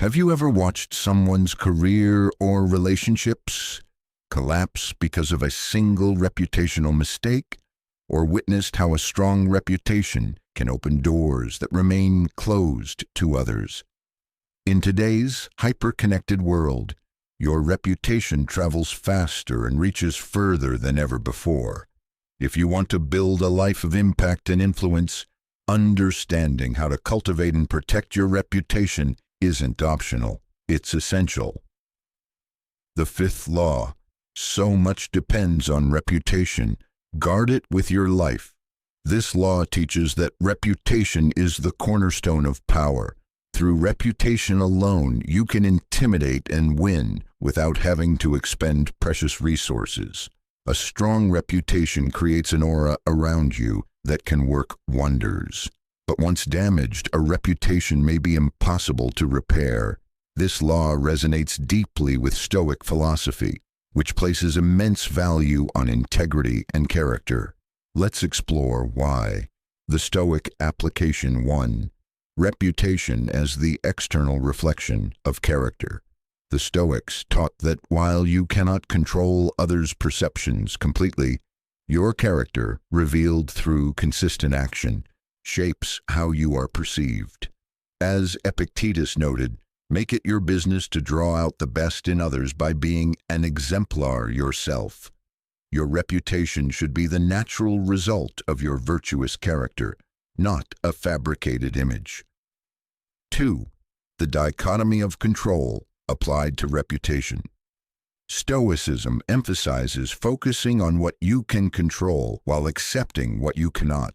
Have you ever watched someone's career or relationships collapse because of a single reputational mistake, or witnessed how a strong reputation can open doors that remain closed to others? In today's hyper-connected world, your reputation travels faster and reaches further than ever before. If you want to build a life of impact and influence, understanding how to cultivate and protect your reputation isn't optional, it's essential. The fifth law: so much depends on reputation. Guard it with your life. This law teaches that reputation is the cornerstone of power. Through reputation alone, you can intimidate and win without having to expend precious resources. A strong reputation creates an aura around you that can work wonders. But once damaged, a reputation may be impossible to repair. This law resonates deeply with Stoic philosophy, which places immense value on integrity and character. Let's explore why. The Stoic application 1. Reputation as the external reflection of character. The Stoics taught that while you cannot control others' perceptions completely, your character, revealed through consistent action, shapes how you are perceived. As Epictetus noted, make it your business to draw out the best in others by being an exemplar yourself. Your reputation should be the natural result of your virtuous character, not a fabricated image. 2. The dichotomy of control applied to reputation. Stoicism emphasizes focusing on what you can control while accepting what you cannot.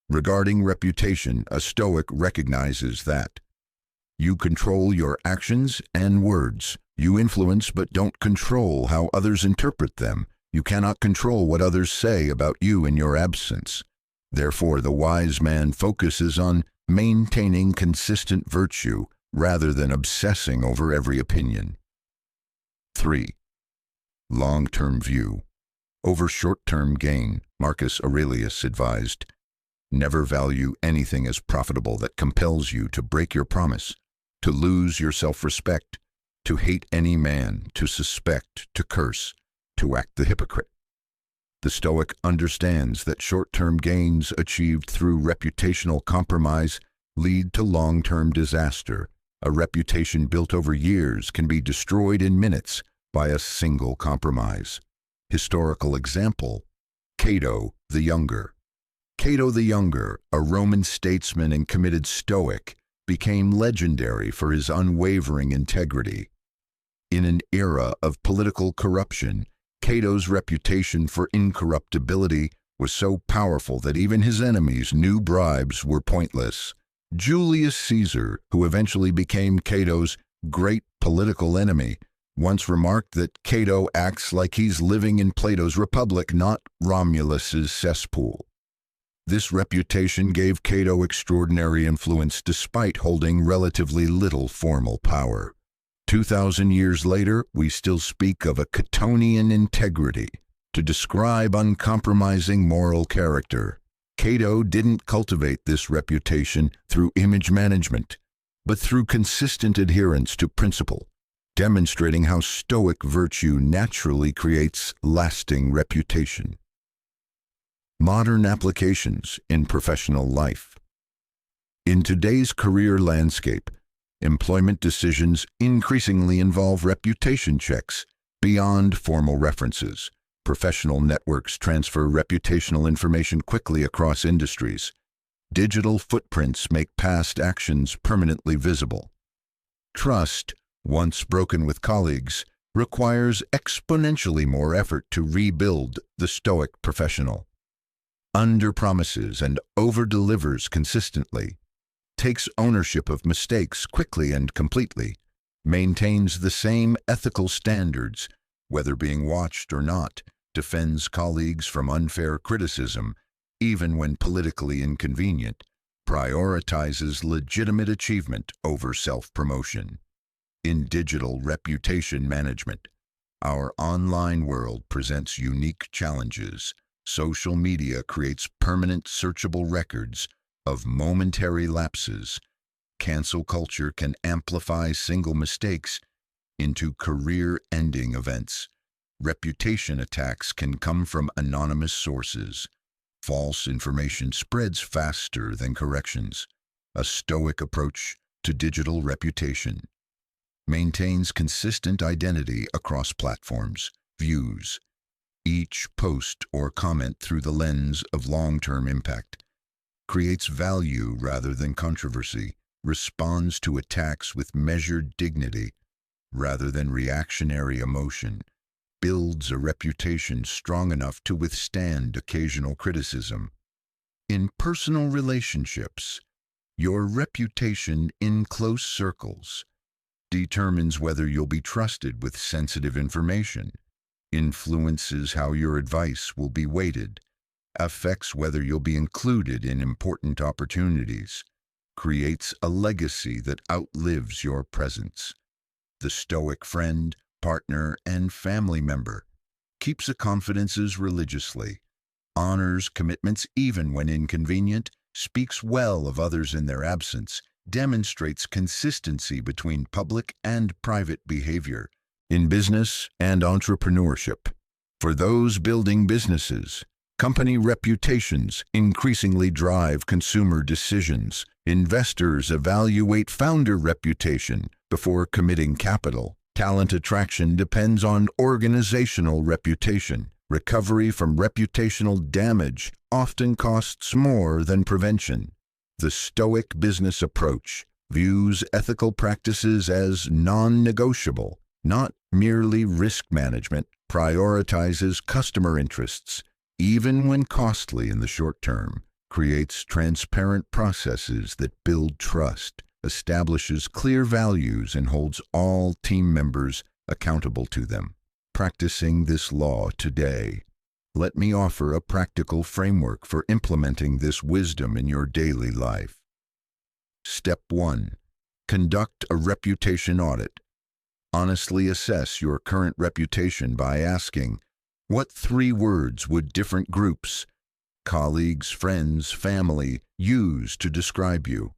Regarding reputation, a Stoic recognizes that you control your actions and words. You influence but don't control how others interpret them. You cannot control what others say about you in your absence. Therefore, the wise man focuses on maintaining consistent virtue rather than obsessing over every opinion. 3. Long-term view. Over short-term gain, Marcus Aurelius advised, never value anything as profitable that compels you to break your promise, to lose your self-respect, to hate any man, to suspect, to curse, to act the hypocrite. The Stoic understands that short-term gains achieved through reputational compromise lead to long-term disaster. A reputation built over years can be destroyed in minutes by a single compromise. Historical example: Cato the Younger. Cato the Younger, a Roman statesman and committed Stoic, became legendary for his unwavering integrity. In an era of political corruption, Cato's reputation for incorruptibility was so powerful that even his enemies knew bribes were pointless. Julius Caesar, who eventually became Cato's great political enemy, once remarked that Cato acts like he's living in Plato's Republic, not Romulus's cesspool. This reputation gave Cato extraordinary influence despite holding relatively little formal power. 2,000 years later, we still speak of a Catonian integrity to describe uncompromising moral character. Cato didn't cultivate this reputation through image management, but through consistent adherence to principle, demonstrating how Stoic virtue naturally creates lasting reputation. Modern applications in professional life. In today's career landscape, employment decisions increasingly involve reputation checks beyond formal references. Professional networks transfer reputational information quickly across industries. Digital footprints make past actions permanently visible. Trust, once broken with colleagues, requires exponentially more effort to rebuild the Stoic professional. Under-promises and over-delivers consistently, takes ownership of mistakes quickly and completely, maintains the same ethical standards, whether being watched or not, defends colleagues from unfair criticism, even when politically inconvenient, prioritizes legitimate achievement over self-promotion. In digital reputation management, our online world presents unique challenges. Social media creates permanent searchable records of momentary lapses, cancel culture can amplify single mistakes into career-ending events. Reputation attacks can come from anonymous sources. False information spreads faster than corrections. A stoic approach to digital reputation maintains consistent identity across platforms, views each post or comment through the lens of long-term impact, creates value rather than controversy, responds to attacks with measured dignity rather than reactionary emotion, builds a reputation strong enough to withstand occasional criticism. In personal relationships, your reputation in close circles determines whether you'll be trusted with sensitive information, influences how your advice will be weighted, affects whether you'll be included in important opportunities, creates a legacy that outlives your presence. The stoic friend, partner, and family member keeps the confidences religiously, honors commitments even when inconvenient, speaks well of others in their absence, demonstrates consistency between public and private behavior in business and entrepreneurship. For those building businesses, company reputations increasingly drive consumer decisions. Investors evaluate founder reputation before committing capital. Talent attraction depends on organizational reputation. Recovery from reputational damage often costs more than prevention. The Stoic business approach views ethical practices as non-negotiable, not merely risk management, prioritizes customer interests, even when costly in the short term, creates transparent processes that build trust, establishes clear values, and holds all team members accountable to them. Practicing this law today, let me offer a practical framework for implementing this wisdom in your daily life. Step 1. Conduct a reputation audit. Honestly assess your current reputation by asking, what 3 words would different groups, colleagues, friends, family, use to describe you?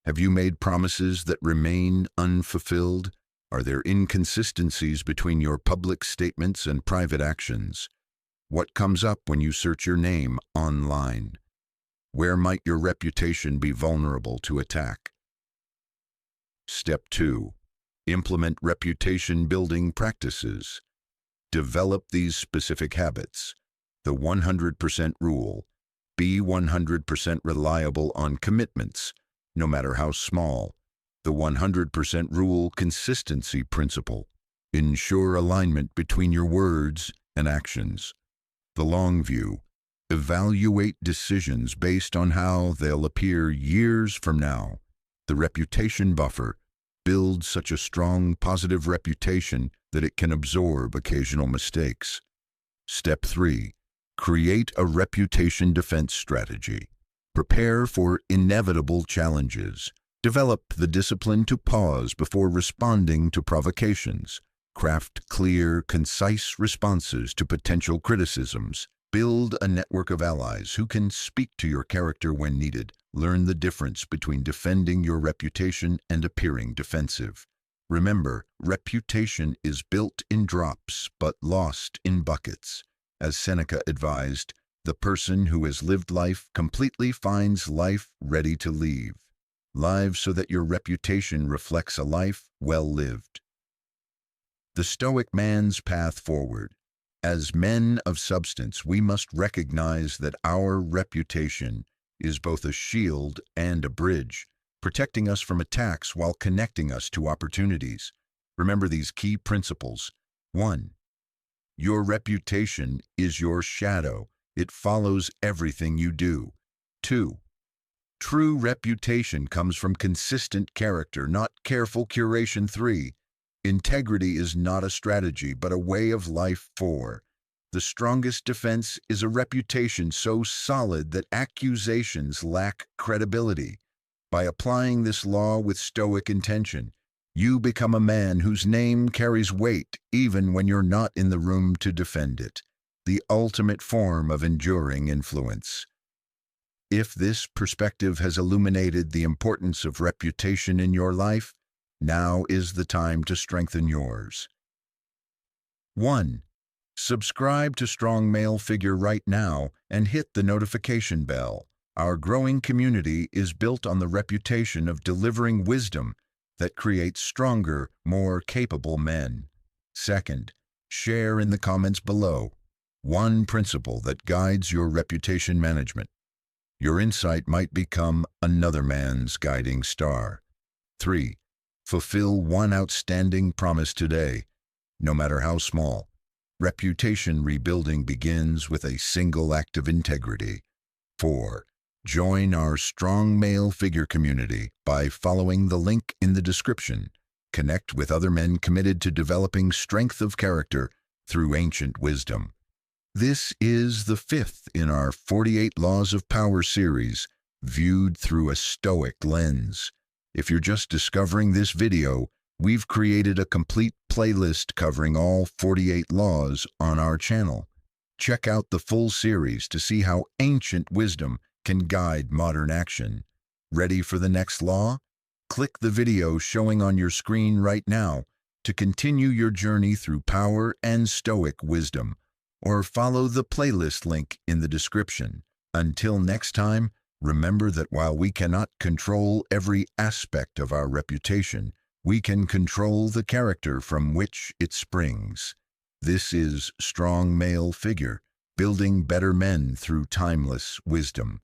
Have you made promises that remain unfulfilled? Are there inconsistencies between your public statements and private actions? What comes up when you search your name online? Where might your reputation be vulnerable to attack? Step 2. Implement reputation-building practices. Develop these specific habits. The 100% rule. Be 100% reliable on commitments, no matter how small. The 100% rule consistency principle. Ensure alignment between your words and actions. The long view. Evaluate decisions based on how they'll appear years from now. The reputation buffer. Build such a strong positive reputation that it can absorb occasional mistakes. Step 3. Create a reputation defense strategy. Prepare for inevitable challenges. Develop the discipline to pause before responding to provocations. Craft clear, concise responses to potential criticisms. Build a network of allies who can speak to your character when needed. Learn the difference between defending your reputation and appearing defensive. Remember, reputation is built in drops but lost in buckets. As Seneca advised, the person who has lived life completely finds life ready to leave. Live so that your reputation reflects a life well lived. The Stoic man's path forward. As men of substance, we must recognize that our reputation is both a shield and a bridge, protecting us from attacks while connecting us to opportunities. Remember these key principles. 1. Your reputation is your shadow. It follows everything you do. 2. True reputation comes from consistent character, not careful curation. 3. Integrity is not a strategy, but a way of life. 4. The strongest defense is a reputation so solid that accusations lack credibility. By applying this law with stoic intention, you become a man whose name carries weight even when you're not in the room to defend it. The ultimate form of enduring influence. If this perspective has illuminated the importance of reputation in your life, now is the time to strengthen yours. 1. Subscribe to Strong Male Figure right now and hit the notification bell. Our growing community is built on the reputation of delivering wisdom that creates stronger, more capable men. 2. Share in the comments below one principle that guides your reputation management. Your insight might become another man's guiding star. 3. Fulfill one outstanding promise today, no matter how small. Reputation rebuilding begins with a single act of integrity. 4. Join our Strong Male Figure community by following the link in the description. Connect with other men committed to developing strength of character through ancient wisdom. This is the 5th in our 48 Laws of Power series, viewed through a Stoic lens. If you're just discovering this video, we've created a complete playlist covering all 48 laws on our channel. Check out the full series to see how ancient wisdom can guide modern action. Ready for the next law? Click the video showing on your screen right now to continue your journey through power and Stoic wisdom, or follow the playlist link in the description. Until next time, remember that while we cannot control every aspect of our reputation, we can control the character from which it springs. This is Strong Male Figure, building better men through timeless wisdom.